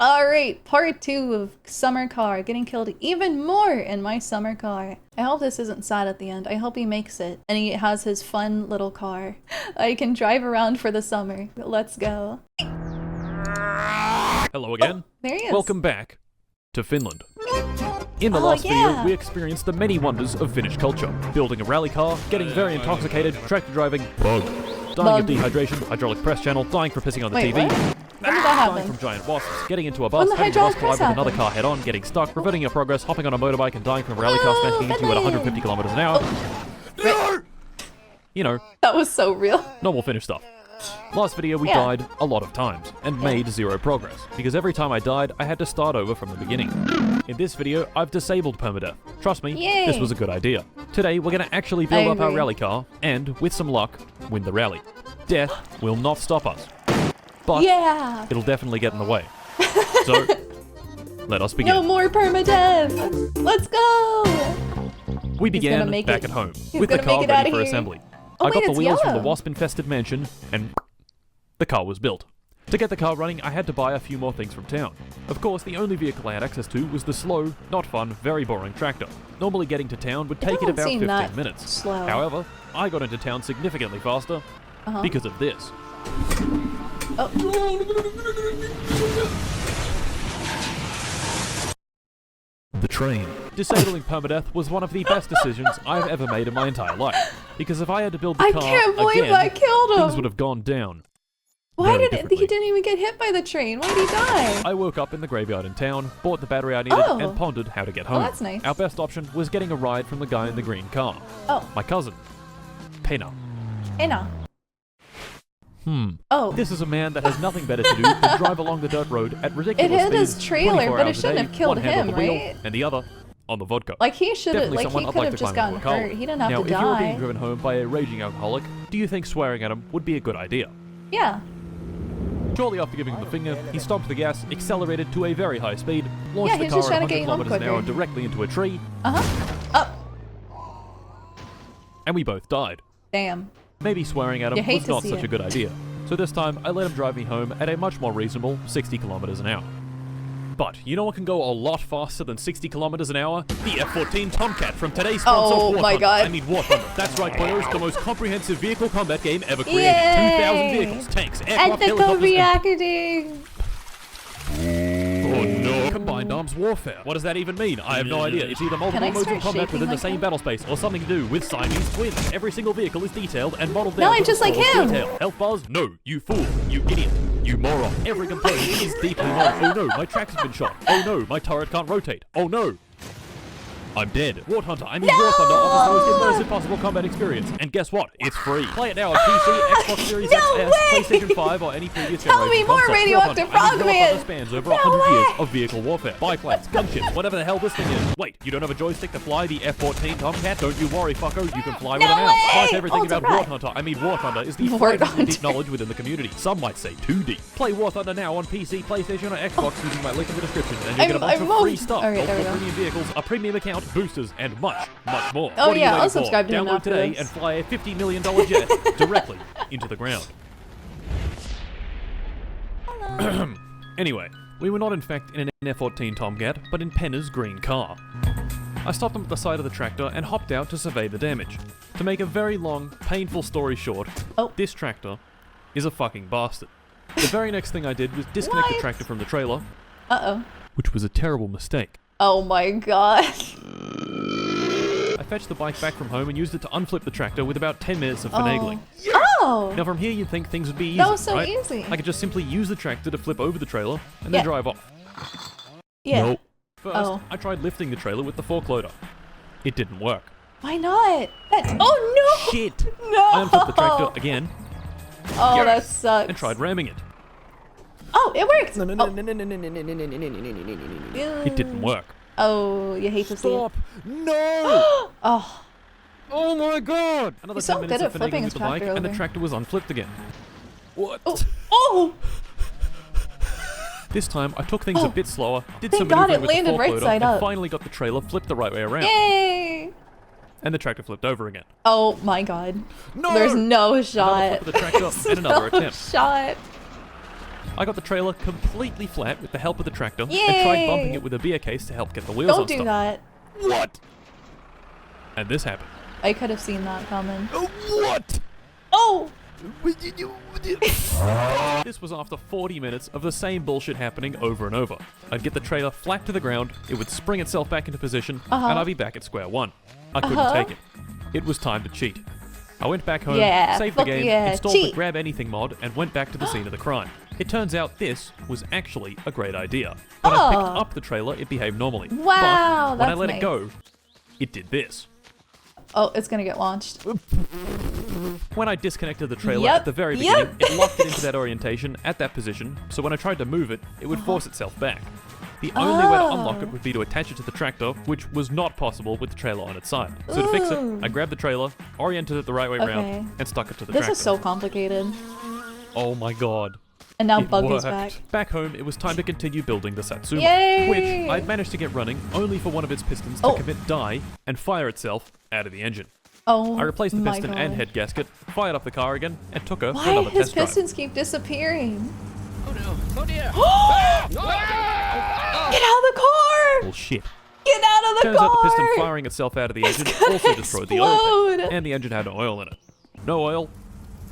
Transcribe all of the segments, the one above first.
Alright, part 2 of summer car. Getting killed even more in my summer car. I hope this isn't sad at the end. I hope he makes it. And he has his fun little car. I can drive around for the summer. Let's go. Hello again. Oh, there he is. Welcome back to Finland. In the last video, we experienced the many wonders of Finnish culture. Building a rally car, getting very intoxicated, tractor driving, dying of dehydration, hydraulic press channel, dying for pissing on the TV. When did that happen? Dying from giant wasps, getting into a bus, having the bus collide with another car head on, getting stuck, reverting your progress, hopping on a motorbike and dying from a rally car smashing into you at 150 kilometers an hour. You know. That was so real. Normal Finnish stuff. Last video we died a lot of times and made zero progress, because every time I died I had to start over from the beginning. In this video I've disabled permadeath. Trust me, this was a good idea. Today we're going to actually build up our rally car and, with some luck, win the rally. Death will not stop us, but it'll definitely get in the way. So, let us begin. No more permadeath! Let's go! We began back at home, with the car ready for assembly. I got the wheels from the wasp-infested mansion, and the car was built. To get the car running, I had to buy a few more things from town. Of course, the only vehicle I had access to was the slow, not fun, very boring tractor. Normally getting to town would take it about 15 minutes. Slow. However, I got into town significantly faster because of this. The train. Disabling permadeath was one of the best decisions I've ever made in my entire life. Because if I had to build the car can't believe I killed him! things would have gone down. Why did he didn't even get hit by the train? Why did he die? I woke up in the graveyard in town, bought the battery I needed, and pondered how to get home. That's nice. Our best option was getting a ride from the guy in the green car. My cousin. Pena. This is a man that has nothing better to do than drive along the dirt road at ridiculous speeds. It hit his trailer, but it shouldn't have killed him, right? And the other on the vodka. Like he should have, like he could have just gotten hurt. He didn't have to die. Now, if you were being driven home by a raging alcoholic, do you think swearing at him would be a good idea? Yeah. Shortly after giving him the finger, he stomped the gas, accelerated to a very high speed, launched the car at 100 kilometers an hour directly into a tree. And we both died. Damn. Maybe swearing at him was not such a good idea. So this time, I let him drive me home at a much more reasonable 60 kilometers an hour. But you know what can go a lot faster than 60 kilometers an hour? The F-14 Tomcat from today's sponsor, War Thunder. I mean War Thunder. That's right, boys. The most comprehensive vehicle combat game ever created. 2,000 vehicles, tanks, aircraft, helicopters, Oh no! Combined arms warfare. What does that even mean? I have no idea. It's either multiple modes of combat within the same battle space, or something to do with Siamese twins. Every single vehicle is detailed and modeled down. No, I'm just like him. Health bars? No. You fool. You idiot. You moron. Every component is deeply modeled. Oh no, my tracks have been shot. Oh no, my turret can't rotate. Oh no. I'm dead. War Hunter, I mean War Thunder offers the most immersive possible combat experience. And guess what? It's free. Play it now on PC, Xbox Series XS, PlayStation 5, or any previous generation. Tell me more, radioactive frogman! War Thunder spans over 100 years of vehicle warfare. Biplanes, gunships, whatever the hell this thing is. Wait, you don't have a joystick to fly the F-14 Tomcat? Don't you worry, fucko, you can fly with a mouse. Plus everything about War Hunter, I mean War Thunder, is the frighteningly deep knowledge within the community. Some might say too deep. Play War Thunder now on PC, PlayStation, or Xbox using my link in the description, and you get a bunch of free stuff. Multiple premium vehicles, a premium account, boosters, and much more. Oh yeah, I'll subscribe to him after this. Download today and fly a $50 million jet directly into the ground. Anyway, we were not in fact in an F-14 Tomcat, but in Penna's green car. I stopped him at the side of the tractor and hopped out to survey the damage. To make a very long, painful story short, this tractor is a fucking bastard. The very next thing I did was disconnect the tractor from the trailer, which was a terrible mistake. Oh my god. I fetched the bike back from home and used it to unflip the tractor with about 10 minutes of finagling. Now from here you'd think things would be easy, that was so right? easy. I could just simply use the tractor to flip over the trailer and then drive off. Nope. First, I tried lifting the trailer with the fork loader. It didn't work. Why not? Oh no! Shit! No! I unflipped the tractor again. Oh, that sucks. And tried ramming it. Oh, it worked! It didn't work. Oh, you hate to see it. No! Oh my god! Another 10 minutes of finagling with the bike, and the tractor was unflipped again. What? This time, I took things a bit slower, did some maneuvering with the fork loader, and finally got the trailer flipped the right way around. Yay! And the tractor flipped over again. Oh my god. No! There's no shot. Another flip of the tractor and another attempt. Shot. I got the trailer completely flat with the help of the tractor Yay! and tried bumping it with a beer case to help get the wheels Don't unstuck. do that. What? And this happened. I could have seen that coming. What? Oh! This was after 40 minutes of the same bullshit happening over and over. I'd get the trailer flat to the ground, it would spring itself back into position, and I'd be back at square one. I couldn't take it. It was time to cheat. I went back home, saved the game, installed the Grab Anything mod, and went back to the scene of the crime. It turns out this was actually a great idea. When I picked up the trailer, it behaved normally. Wow, but when I that's let nice. it go, it did this. Oh, it's gonna get launched. When I disconnected the trailer at the very beginning, it locked it into that orientation at that position, so when I tried to move it, it would force itself back. The only way to unlock it would be to attach it to the tractor, which was not possible with the trailer on its side. So to fix it, I grabbed the trailer, oriented it the right way around, and stuck it to the tractor. This is so complicated. Oh my god. And now It Bug worked. is back. Back home, it was time to continue building the Satsuma, Yay! which I'd managed to get running only for one of its pistons to commit die and fire itself out of the engine. Oh, I replaced the my piston God. and head gasket, fired up the car again, and took her for Why another his test drive. pistons keep disappearing? Oh no! Oh dear! Get out of the car! Bullshit. Get out of the Turns car! out the piston firing itself out of the engine gonna also destroyed the oil explode. pan, and the engine had no oil in it. No oil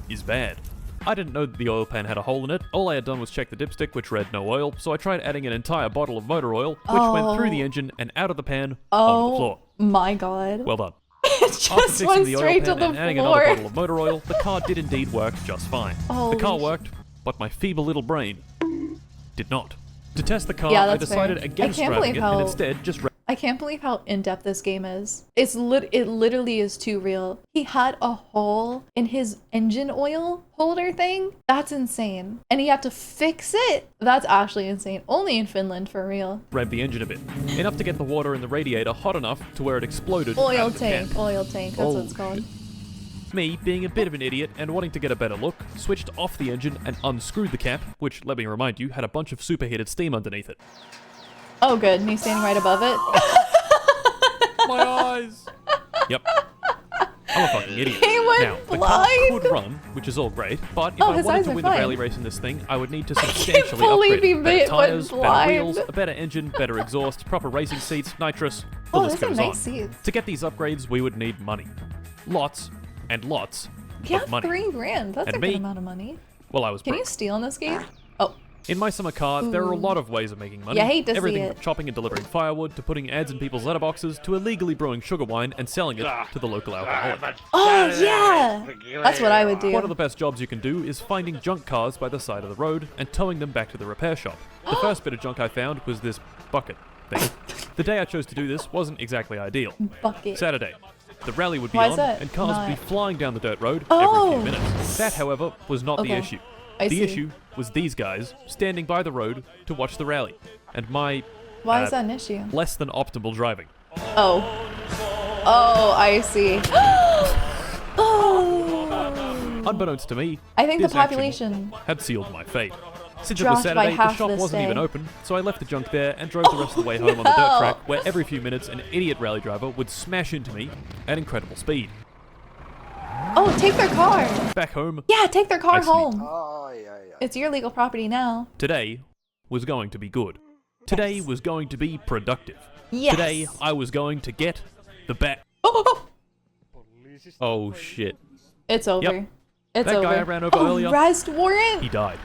is bad. I didn't know that the oil pan had a hole in it. All I had done was check the dipstick, which read no oil, so I tried adding an entire bottle of motor oil, which went through the engine and out of the pan onto the floor. My God. Well done. It After just fixing went the oil straight to pan the and adding another floor. bottle of motor oil, the car did indeed work just fine. Holy the car shit. worked, but my feeble little brain did not. To test the car, Yeah, I that's decided fair. against I can't driving believe it and how- instead just I can't believe how in-depth this game is. It literally is too real. He had a hole in his engine oil holder thing. That's insane. And he had to fix it. That's actually insane. Only in Finland, for real. rev the engine a bit. Enough to get the water in the radiator hot enough to where it exploded out Oil of the can. tank. Oil tank. That's what it's called. Me, being a bit of an idiot and wanting to get a better look, switched off the engine and unscrewed the cap, which, let me remind you, had a bunch of superheated steam underneath it. Oh, good. Me standing right above it. My eyes! Yep. I'm a fucking idiot. He went now, the car blind. could run, which is all great, but if Oh, I his wanted eyes to are win fine. the rally race in this thing, I would need to substantially believe upgrade he it. Better went tires, better blind. wheels, a better engine, better exhaust, proper racing seats, nitrous, the Oh, list those are goes nice on. seats. To get these upgrades, we would need money. Lots and lots Yeah, of money. $3 grand. That's And a me- good amount of money. Well, I was Can broke. you steal in this game? Oh, In my summer car, there are a lot of ways of making money. You hate to see Everything it. from chopping and delivering firewood to putting ads in people's letterboxes to illegally brewing sugar wine and selling it to the local alcoholic. oh yeah. That's what I would do. One of the best jobs you can do is finding junk cars by the side of the road and towing them back to the repair shop. The first bit of junk I found was this bucket thing. The day I chose to do this wasn't exactly ideal. Bucket. Saturday. The rally would be Why is on, that and cars would be not- flying down the dirt road Oh. every few minutes. That, however, was not the Okay. issue. I The see. issue was these guys standing by the road to watch the rally, and my Why is that an issue? less than optimal driving. Oh. Oh, I see. Oh. Unbeknownst to me, I think the this action population had sealed my fate. Since it dropped was by Saturday, the half shop this wasn't even day. open, so I left the junk there and drove the rest of the way home on the dirt no. track, where every few minutes an idiot rally driver would smash into me at incredible speed. Oh, take their car. Back home, Yeah, take their car I sneaked. home. Oh yeah. It's your legal property now. today was going to be good. Today Yes. was going to be productive. Yes. Today I was going to get the bat. Oh, Oh shit. it's over. Yep. It's That over. guy I ran over earlier- Arrest warrant. He died.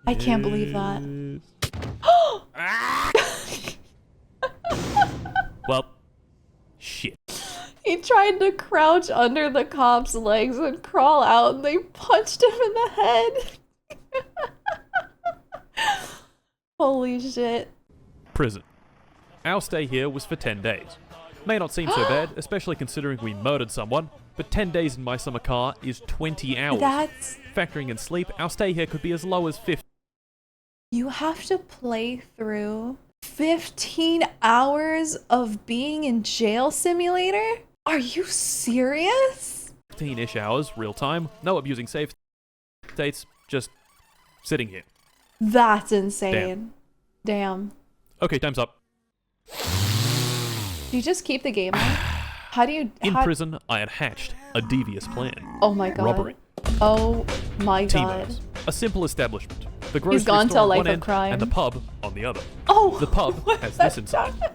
I can't believe that. Well, shit. He tried to crouch under the cop's legs and crawl out, and they punched him in the head. Holy shit. Prison. Our stay here was for 10 days. May not seem so bad, especially considering we murdered someone, but 10 days in my summer car is 20 hours. That's... Factoring in sleep, our stay here could be as low as 50. You have to play through 15 hours of being in jail simulator? Are you serious? 15-ish hours, real time, no abusing save states, just sitting here. That's insane. Damn. Okay, time's up. Do you just keep the game on? How do you... In how- prison, I had hatched a devious plan. Oh my god. Robbery. Oh my god. T-Mobs. A simple establishment. The grocery gone to store a on life one of end crime. and the pub on the other. Oh! The pub what has is this that inside. sound?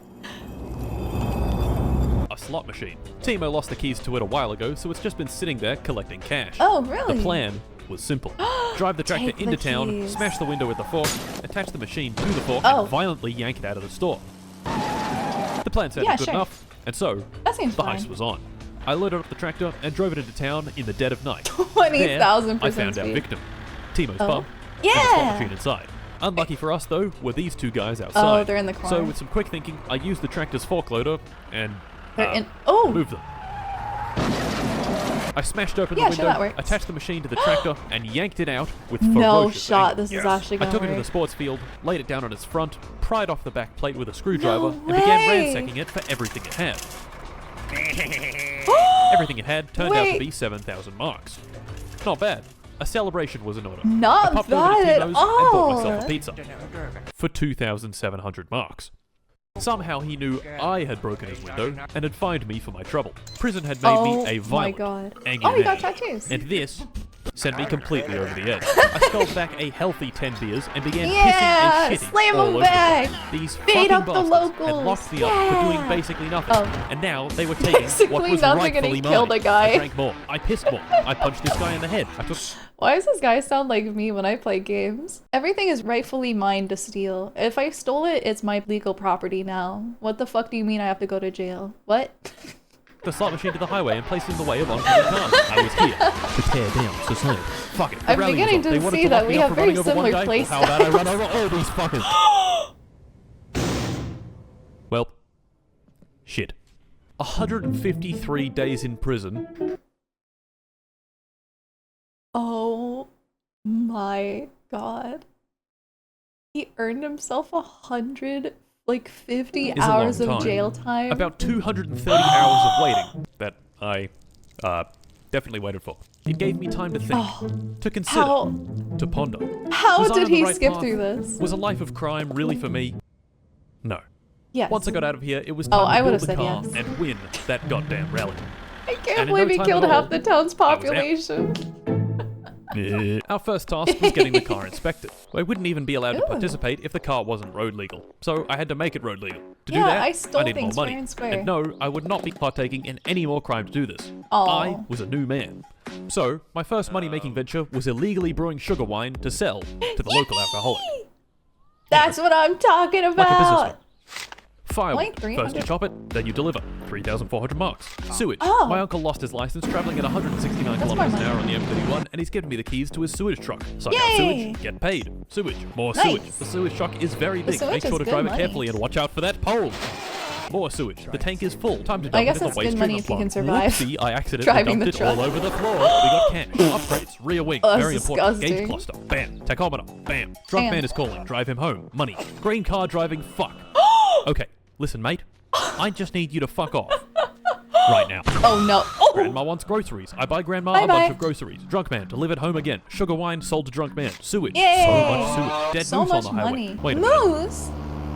A slot machine. Timo lost the keys to it a while ago, so it's just been sitting there collecting cash. Oh, really? The plan was simple. Drive the tractor Take into the town, keys. smash the window with the fork, attach the machine to the fork, Oh. and violently yank it out of the store. The plan sounded Yeah, good sure. enough, and so That seems the fine. heist was on. I loaded up the tractor and drove it into town in the dead of night. 20,000% There, I found our speed. victim, Timo's Oh. pub, and the slot Yeah! machine inside. Unlucky for us, though, were these two guys outside. Oh, they're in the car. So with some quick thinking, I used the tractor's fork loader and They're in. Oh! moved them. I smashed open Yeah, the sure, window, that works. attached the machine to the tractor, and yanked it out with No ferocious shot, anger. this is actually I gonna took it to the work. sports field, laid it down on its front, pried off the back plate with a screwdriver, No and began way! ransacking it for everything it had. Everything it had turned out to Wait. be 7,000 marks. Not bad. A celebration was in order. Not I popped over bad to at Timo's and bought all. myself a pizza for 2,700 marks. Somehow he knew I had broken his window and had fined me for my trouble. Prison had made me a Oh my violent, god. angry Oh, you got man. tattoos. And this sent me completely over the edge. I sculled back a healthy 10 beers and began Yeah, pissing and shitting slam 'em all over back. the place. These Beat fucking up the bastards locals. had locked me up for doing Yeah. basically nothing. Oh. And now they were taking Basically what was nothing, and he rightfully killed mine. a guy. I drank more. I pissed more. I punched this guy in the head. I took... Why does this guy sound like me when I play games? Everything is rightfully mine to steal. If I stole it, it's my legal property now. What the fuck do you mean I have to go to jail? What? the slot machine to the highway and placed it in the way of oncoming cars. I was here to tear down society. Fuck it. The I'm rally was beginning on. to They wanted see to that lock we me up have for running very over one similar guy. play Well, how about I run over all these fuckers? Well, shit. 153 days in prison. Oh my god. He earned himself 50 Is a hours long of time. jail time. About 230 hours of waiting that I definitely waited for. It gave me time to think, to consider, How? to ponder. How Was I did on the he right skip path? through this? Was a life of crime really for me? No. Yes. Once I got out of here, it was time I to build would've the said car yes. and win that goddamn rally. I can't And in believe no he time killed at all, half the town's I was out. population. Our first task was getting the car inspected. I wouldn't even be allowed to Ooh. participate if the car wasn't road legal, so I had to make it road legal. To Yeah, do that, I stole needed more things money. fair and square. And no, I would not be partaking in any more crime to do this. Aw. I was a new man. So, my first money-making venture was illegally brewing sugar wine to sell to the local alcoholic. That's what I'm talking Like a about. businessman. Firewood. Like First you 300. chop it, then you deliver. 3,400 marks. Sewage. Oh. My uncle lost his license traveling at 169 That's kilometers my an money. hour on the M31, and he's given me the keys to his sewage truck. Suck out Yay. sewage, get paid. Sewage. More Nice. sewage. The sewage truck is very big. sewage Make sure is to good drive money. it carefully and watch out for that pole. More sewage. The tank is full. Time to dump I guess it in it's the waste good money treatment if you can plant. survive Whoopsie, I accidentally driving dumped the it all truck. over the floor. We got cash, upgrades, rear wing, Oh, that's very important. Gauge disgusting. cluster, bam. Tachometer, bam. Drunk Damn. man is calling. Drive him home. Money. Green car driving. Fuck. Okay, listen, mate. I just need you to fuck off. Right now. Oh no. Oh! Grandma wants groceries. I buy Grandma a Bye-bye. bunch of groceries. Drunk man, delivered home again. Sugar wine, sold to drunk man. Sewage. Yay! So much sewage. Dead So moose much on the highway. money. Wait a minute. Moose? This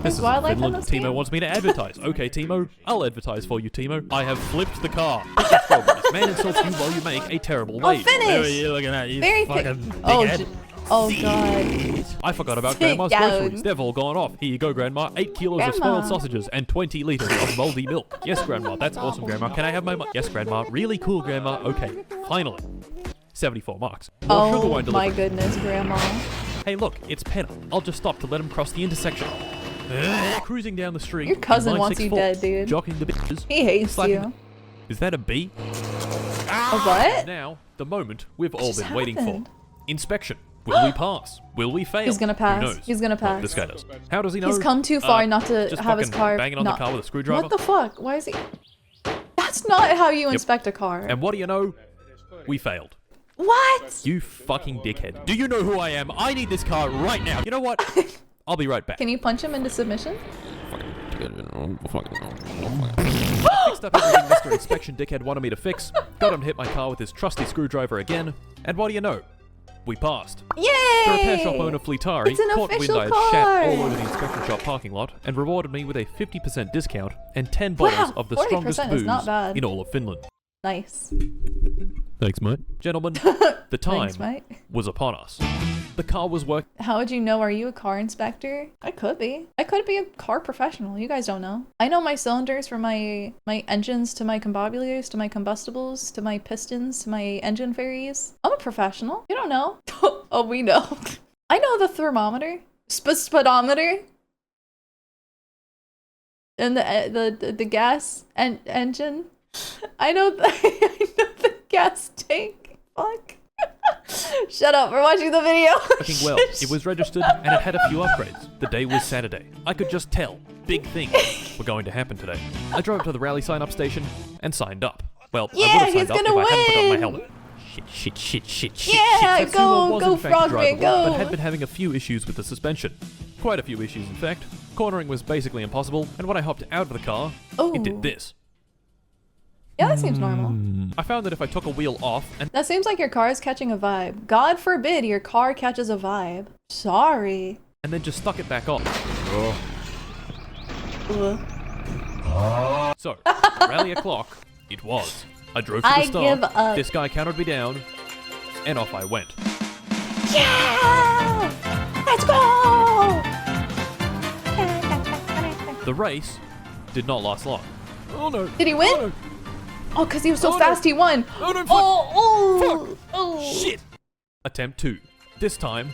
There's is wildlife in Finland. this Timo game? wants me to advertise. Okay, Timo, I'll advertise for you, Timo. I have flipped the car. Pick the strawberries. Man insults you while you make a terrible wave. finish. Where are you looking at, you Very fucking thick. big Oh, head? oh god. I forgot about Sit Grandma's down. groceries. They've all gone off. Here you go, Grandma. 8 kilos of Grandma. spoiled sausages and 20 liters of moldy milk. Yes, Grandma. That's awesome, Grandma. Can I have my money? Yes, Grandma. Really cool, Grandma. Okay, finally. 74 marks. More sugar Oh wine my delivery. goodness, Grandma. Hey, look, it's Penna. I'll just stop to let him cross the intersection. Cruising down the street. Your cousin in wants you 964, dead, dude. Jocking the bitches. He hates slapping you. the- Is that a bee? A what? Now, the moment we've all just been waiting happened? for. Inspection. Will we pass? Will we fail? He's gonna pass. Who knows? He's gonna Oh, pass. this guy does. How does he know? He's come too far not to just have his fucking car banging on not- the car with a screwdriver. What the fuck? Why is he? That's not how you inspect a car. And what do you know? We failed. What? You fucking dickhead. Do you know who I am? I need this car right now. You know what? I'll be right back. Can you punch him into submission? Fixed up everything Mr. Inspection Dickhead wanted me to fix. Got him to hit my car with his trusty screwdriver again. And what do you know? We passed. Yay! The repair shop owner Fleetari It's an caught wind official I had shat car! all over the inspection shop parking lot and rewarded me with a 50% discount and 10 bottles Wow, of the 40% strongest is booze not bad. in all of Finland. Nice. Thanks, mate. Gentlemen, the time Thanks, mate. was upon us. The car was working. How would you know? Are you a car inspector? I could be. I could be a car professional. You guys don't know. I know my cylinders from my engines to my combustibles to my combustibles to my pistons to my engine faries. I'm a professional. You don't know. Oh, we know. I know the thermometer, speedometer, and the gas and engine. I know the gas tank. Fuck. Shut up, we're watching the video. Working well. It was registered and it had a few upgrades. The day was Saturday. I could just tell big things were going to happen today. I drove to the rally sign-up station and signed up. Well, Yeah, I would have he's signed up if gonna I hadn't forgotten my win. helmet. Shit. Yeah, Satsuma was go in fact Frogman, drivable, go. but had been having a few issues with the suspension. Quite a few issues, in fact. Cornering was basically impossible, and when I hopped out of the car, Oh. it did this. Yeah, that seems normal. I found that if I took a wheel off and That seems like your car is catching a vibe. God forbid your car catches a vibe. Sorry. then just stuck it back on. Ugh. So, rally o'clock, it was. I drove to the I start, give up. this guy counted me down, and off I went. Yeah! Let's go! The race did not last long. Oh no. Did he win? Oh, no. Oh, because he was so Oh, no. fast, he won. Oh, no, fuck. Oh. Shit! Attempt 2. This time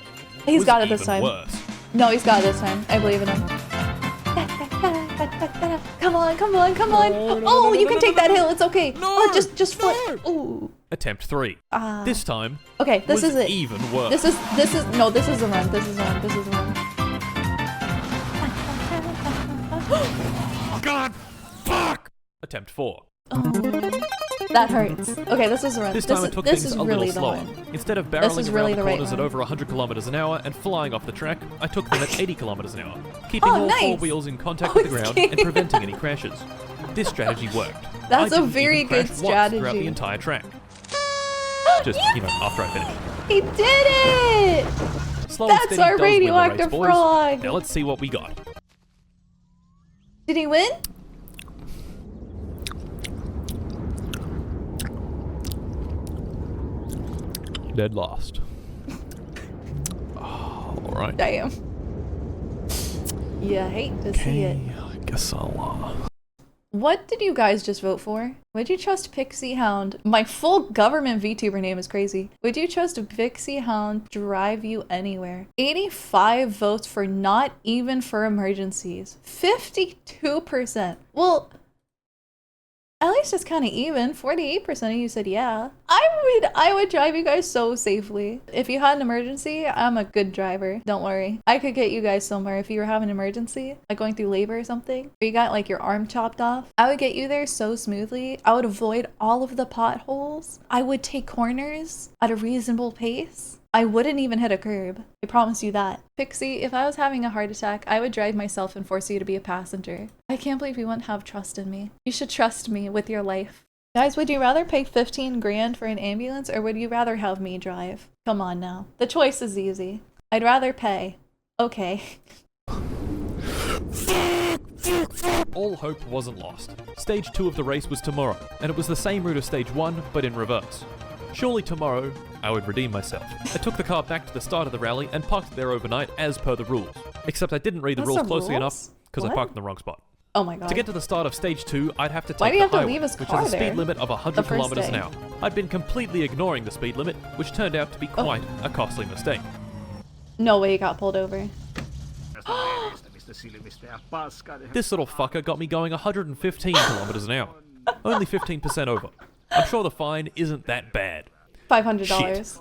He's was got it this even time. worse. No, he's got it this time. I believe in him. Come on. Oh, you can take that hill. It's okay. Oh, just flip. Ooh. Attempt 3. This time Okay, this was is it. even worse. This is no, this is the run. This is the run. God, fuck! Attempt 4. That hurts. Okay, this is the run. This time I took this things is a really little the slower. one. Instead of This barreling is around really the the right corners at one. over 100 kilometers an hour and flying off the track, I took them at 80 kilometers an hour, keeping Oh, all four nice. wheels in contact Oh, with the ground okay. and preventing any crashes. This strategy worked. That's I a didn't very even crash good once throughout the strategy. entire track. Just, after I finished. He did it! Slow and That's steady our does win the race, radioactive boys. frog. Now let's see what we got. Did he win? Dead last. Oh, alright. Damn. You hate to see it. I guess I'll, What did you guys just vote for? Would you trust Pixxi Hound? My full government VTuber name is crazy. Would you trust Pixxi Hound drive you anywhere? 85 votes for not even for emergencies. 52%. Well, at least it's kind of even. 48% of you said yeah. I would drive you guys so safely. If you had an emergency, I'm a good driver. Don't worry. I could get you guys somewhere if you were having an emergency, like going through labor or something, or you got like your arm chopped off. I would get you there so smoothly. I would avoid all of the potholes. I would take corners at a reasonable pace. I wouldn't even hit a curb. I promise you that. Pixxi, if I was having a heart attack, I would drive myself and force you to be a passenger. I can't believe you wouldn't have trust in me. You should trust me with your life. Guys, would you rather pay 15 grand for an ambulance or would you rather have me drive? Come on now. The choice is easy. I'd rather pay. Okay. All hope wasn't lost. Stage 2 of the race was tomorrow, and it was the same route as Stage 1, but in reverse. Surely tomorrow, I would redeem myself. I took the car back to the start of the rally and parked there overnight as per the rules. Except I didn't read the That's rules the closely enough rules? because I What? parked in the wrong spot. Oh my god. To get to the start of Stage 2, I'd have to take Why do you the have to highway, leave his which car has a speed there? limit of The 100 first kilometers an day. hour. I'd been completely ignoring the speed limit, which turned out to be quite a costly mistake. No way you got pulled over. This little fucker got me going 115 kilometers an hour. Only 15% over. I'm sure the fine isn't that bad. $500.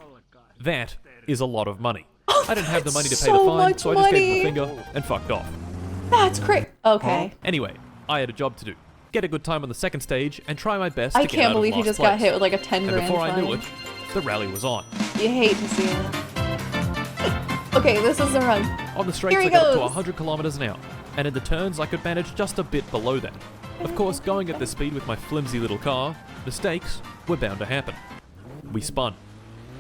That is a lot of money. I didn't have the money to pay so the fine, much so I just gave him money. the finger and fucked off. That's crazy. Okay. Anyway, I had a job to do. Get a good time on the second stage and try my best to I get can't out believe of you last just got place. hit with like a 10 And grand before I knew fine. it, the rally was on. You hate to see it. Okay, this is the run. On the straights, Here I he got up to goes. 100 kilometers an hour, and in the turns, I could manage just a bit below that. Of course, going at this speed with my flimsy little car, mistakes were bound to happen. We spun,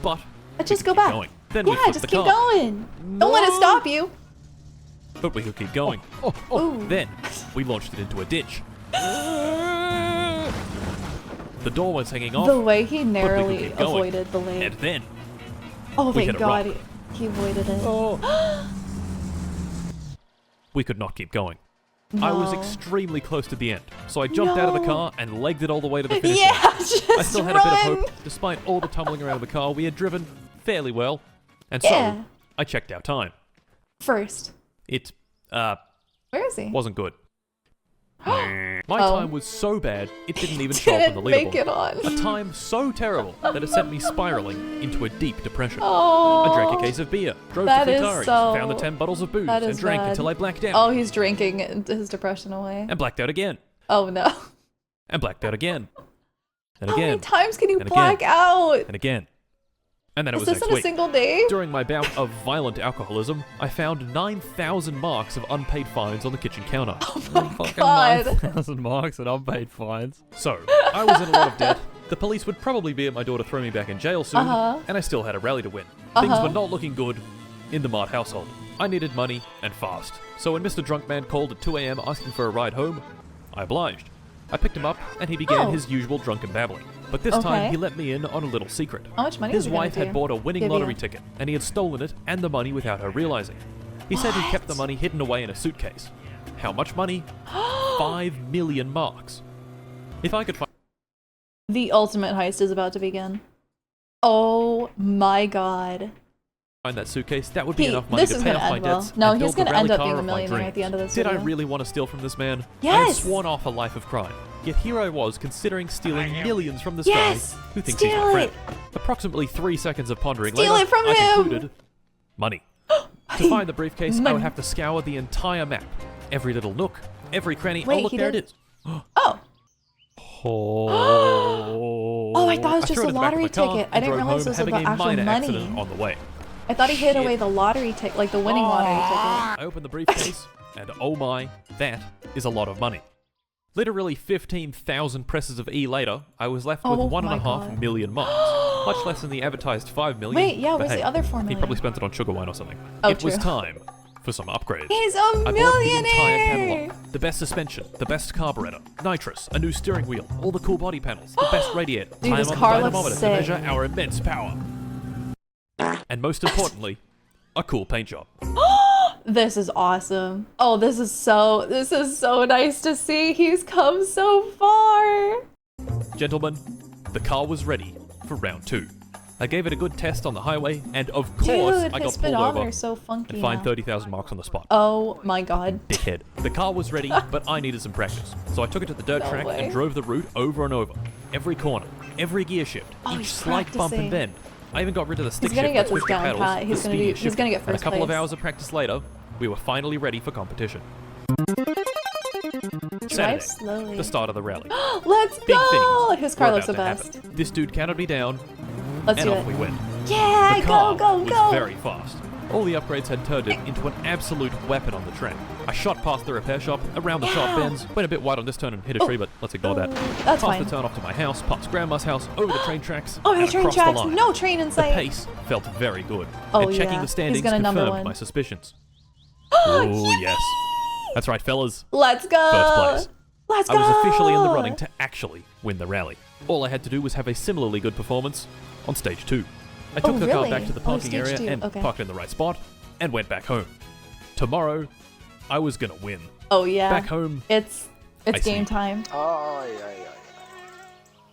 but Just we go could keep back. going. Then we Yeah, flipped just the keep car. going. Don't let it stop you. But we could keep going. Ooh. Then we launched it into a ditch. The door was hanging off. The way he but we could narrowly keep going. avoided the leg. And then Oh, we thank hit a God. rock. He avoided it. Oh. we could not keep going. No. I was extremely close to the end, so I jumped out of the car and legged it all the way to the finish Yeah, line. just I still had run. a bit of hope, despite all the tumbling around the car. We had driven fairly well, and Yeah. so I checked our time. First. It Where is he? wasn't good. My Oh. time was so bad, it didn't even show up on the Didn't make it leaderboard. on. A time so terrible that it sent me spiraling into a deep depression. Oh. I drank a case of beer, drove That to is Futari's, so- found the 10 bottles of booze, that and is drank bad. until I blacked out. Oh, he's drinking his depression away. And blacked out again. Oh no. And blacked out again. And How many again. times can you And black again. out? And again. And then it Is was this next in a week. single day? During my bout of violent alcoholism, I found 9,000 marks of unpaid fines on the kitchen counter. Oh my God. 9,000 marks and unpaid fines. So, I was in a lot of debt. The police would probably be at my door to throw me back in jail soon, Uh-huh. and I still had a rally to win. Things Uh-huh. were not looking good in the Mart household. I needed money, and fast. So when Mr. Drunkman called at 2 a.m. asking for a ride home, I obliged. I picked him up, and he began Oh. his usual drunken babbling. But this time, Okay. he let me in on a little secret. How much money His is he gonna wife had do? bought a winning Give lottery you? ticket, and he had stolen it and the money without her realizing. He said he kept the What? money hidden away in a suitcase. How much money? 5 million marks. If I could find The ultimate heist is about to begin. Oh my God. that suitcase, that would be Pete, enough money this to is pay gonna off my end well. debts. No, and he's build the gonna end rally up car being a of my millionaire at the dreams. end of this Did I video. really want to steal from this man? I Yes! had sworn off a life of crime. Yet here I was, considering stealing millions from this Yes! guy who thinks he's Steal my friend. it! Approximately 3 seconds of pondering Steal later, it from I him! concluded money. To find the briefcase, I Money. would have to scour the entire map. Every little nook, every cranny. Wait, oh, look, he there did- it is. Oh. Oh. Oh, I thought it was I just threw a it in the back of lottery my car ticket. I and didn't drove realize home, this was having about a actual minor money. accident on the way. I thought he hid Shit. away the lottery ticket, like the winning lottery ticket. I opened the briefcase, and oh my, that is a lot of money. Literally 15,000 presses of E later, I was left with Oh 1.5 my million marks. Much less than the advertised 5 million. Wait, yeah, but where's hey, the other 4 He million? probably spent it on sugar wine or something. Oh, It was true. time for some upgrades. He's a I bought the entire millionaire! catalog. The best suspension, the best carburetor, nitrous, a new steering wheel, all the cool body panels, the best radiator, Dude, time this on the car looks dynamometer to sick. measure our immense power. And most importantly, a cool paint job. This is awesome. Oh, this is so nice to see. He's come so far. Gentlemen, the car was ready for round 2. I gave it a good test on the highway, and of course Dude, I his got pulled over speedometer's so funky and fined now. 30,000 marks on the spot. Oh my God. Dickhead. The car was ready, but I needed some practice. So I took it to the dirt No track way. and drove the route over and over. Every corner, every gear shift, Oh, each he's slight bump practicing. and bend. I even got rid of the stick He's gonna shift get that this switched the down pedals, pat. the He's gonna speed he's shift, gonna get and a first couple of place. hours of practice later, we were finally ready for competition. Drive Saturday, slowly. the start of the rally. Let's Big go! things His car were looks the about to best. happen. This dude counted me down, Let's and do off we it. went. Yeah, The car go, was go! very fast. All the upgrades had turned it into an absolute weapon on the track. I shot past the repair shop, around the sharp bends, went a bit wide on this turn and hit a tree, but let's ignore that. That's Past fine. the turn off to my house, past Grandma's house, over the train tracks, Oh, the and train across tracks. the line. No train in The sight. pace felt very good, Oh, and checking yeah. the He's standings gonna number confirmed one. my suspicions. Oh yes, that's right, fellas. Let's go! First place. Let's I go! was officially in the running to actually win the rally. All I had to do was have a similarly good performance on stage 2. I took Oh, the car really? back to the Oh, parking stage area 2, and okay. parked in the right spot and went back home. Tomorrow, I was gonna win. Oh yeah. Back home, It's I game see. time. Oh,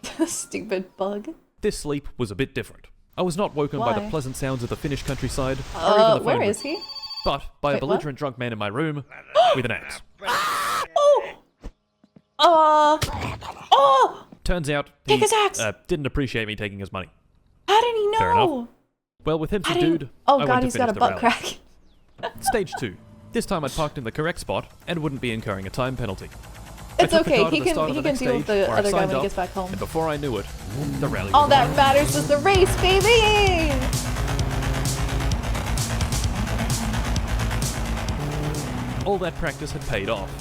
yeah. Stupid bug. this sleep was a bit different. I was not woken by Why? the pleasant sounds of the Finnish countryside or even the phone Where ring, is he? but by a Wait, what? belligerent drunk man in my room with an axe. Oh! Oh! Turns out Take he his axe! didn't appreciate me taking his money. How did he know? Fair enough. Well, with him How did he- subdued, Oh I went God, to he's got a finish the butt rally. crack. Stage 2. This time I'd parked in the correct spot and wouldn't be incurring a time penalty. It's I took the okay. car to He the start can of the next deal with stage the where I other guy signed when he up, gets back home. And before I knew it, the rally All was that on. matters is the race, baby! All that practice had paid off.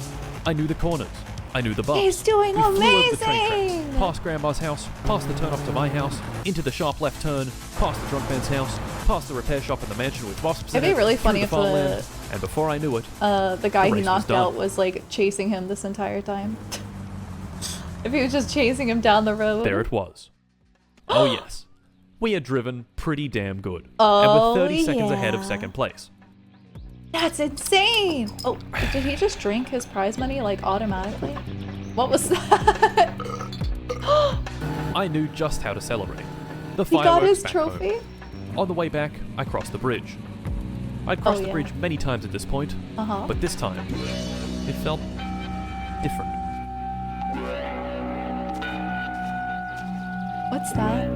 I knew the corners. I knew the bumps. He's doing we flew over the train amazing! tracks, past Grandma's house, past the turn off to my house, into the sharp left turn, past the drunk man's house, past the repair shop and the mansion with wasps in It'd be it, really through funny the if the- farmland, and before I knew it, The guy The he race was knocked done. out was like chasing him this entire time. If he was just chasing him down the road. There it was. Oh yes. We had driven pretty damn good. Oh, and we're 30 seconds ahead of second place. That's insane! Oh, did he just drink his prize money, like, automatically? What was that? I knew just how to celebrate. The He got fireworks his back trophy? home. On the way back, I crossed the bridge. I'd crossed the bridge many times at this point, but this time, it felt different. What's that?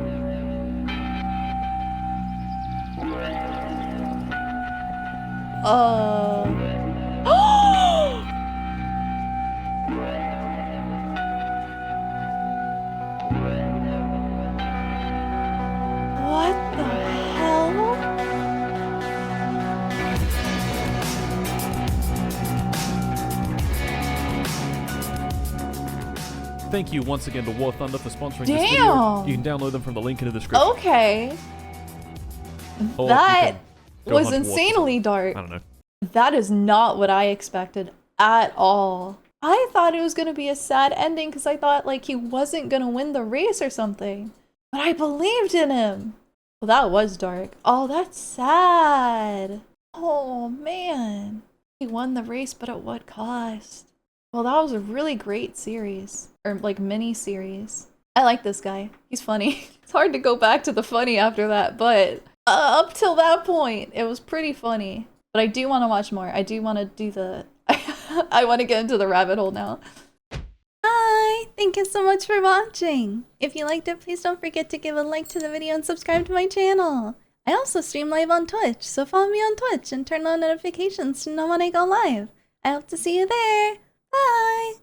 What the hell? Thank you once again to War Thunder for sponsoring this video. Damn! You can download them from the link in the description. Okay. Or That you can go was hunt wolves. insanely dark. I don't know. That is not what I expected at all. I thought it was gonna be a sad ending because I thought like he wasn't gonna win the race or something. But I believed in him. Well, that was dark. Oh, that's sad. Oh man. He won the race, but at what cost? Well, that was a really great series. Or like mini series. I like this guy. He's funny. It's hard to go back to the funny after that, but up till that point, it was pretty funny. But I do want to watch more. I do want to do the... I want to get into the rabbit hole now. Hi! Thank you so much for watching! If you liked it, please don't forget to give a like to the video and subscribe to my channel. I also stream live on Twitch, so follow me on Twitch and turn on notifications to know when I go live. I hope to see you there. Bye!